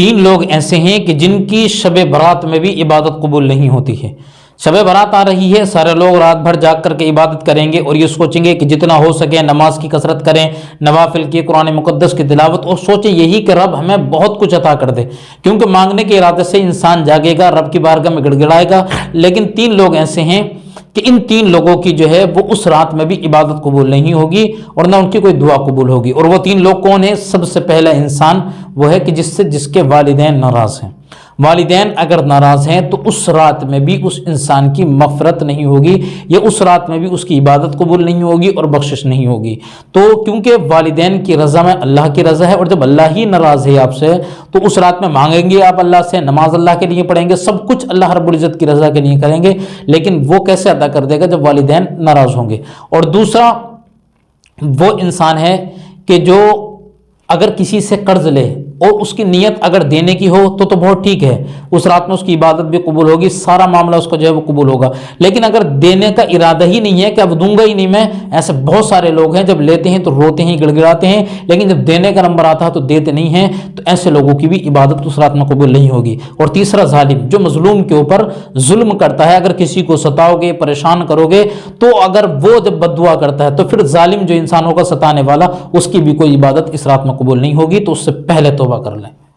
تین لوگ ایسے ہیں کہ جن کی شب برات میں بھی عبادت قبول نہیں ہوتی ہے۔ شب برات آ رہی ہے، سارے لوگ رات بھر جاگ کر کے عبادت کریں گے اور یہ سوچیں گے کہ جتنا ہو سکے نماز کی کثرت کریں، نوافل کی، قرآن مقدس کی تلاوت، اور سوچیں یہی کہ رب ہمیں بہت کچھ عطا کر دے، کیونکہ مانگنے کے ارادے سے انسان جاگے گا، رب کی بارگاہ میں گڑ گڑائے گا۔ لیکن تین لوگ ایسے ہیں کہ ان تین لوگوں کی جو ہے وہ اس رات میں بھی عبادت قبول نہیں ہوگی اور نہ ان کی کوئی دعا قبول ہوگی۔ اور وہ تین لوگ کون ہیں؟ سب سے پہلا انسان وہ ہے کہ جس کے والدین ناراض ہیں۔ والدین اگر ناراض ہیں تو اس رات میں بھی اس انسان کی مغفرت نہیں ہوگی، یا اس رات میں بھی اس کی عبادت قبول نہیں ہوگی اور بخشش نہیں ہوگی۔ تو کیونکہ والدین کی رضا میں اللہ کی رضا ہے، اور جب اللہ ہی ناراض ہے آپ سے تو اس رات میں مانگیں گے آپ اللہ سے، نماز اللہ کے لیے پڑھیں گے، سب کچھ اللہ رب العزت کی رضا کے لیے کریں گے، لیکن وہ کیسے ادا کر دے گا جب والدین ناراض ہوں گے۔ اور دوسرا وہ انسان ہے کہ جو اگر کسی سے قرض لے اور اس کی نیت اگر دینے کی ہو تو بہت ٹھیک ہے، اس رات میں اس کی عبادت بھی قبول ہوگی، سارا معاملہ اس کو جو ہے وہ قبول ہوگا۔ لیکن اگر دینے کا ارادہ ہی نہیں ہے کہ اب دوں گا ہی نہیں میں، ایسے بہت سارے لوگ ہیں جب لیتے ہیں تو روتے ہیں، گڑ گڑاتے ہیں، لیکن جب دینے کا نمبر آتا ہے تو دیتے نہیں ہیں، تو ایسے لوگوں کی بھی عبادت اس رات میں قبول نہیں ہوگی۔ اور تیسرا ظالم، جو مظلوم کے اوپر ظلم کرتا ہے، اگر کسی کو ستاؤ گے، پریشان کرو گے، تو اگر وہ جب بد دعا کرتا ہے تو پھر ظالم جو انسانوں کا ستانے والا، اس کی بھی کوئی عبادت اس رات میں قبول نہیں ہوگی، تو اس سے پہلے توبہ کر لیں۔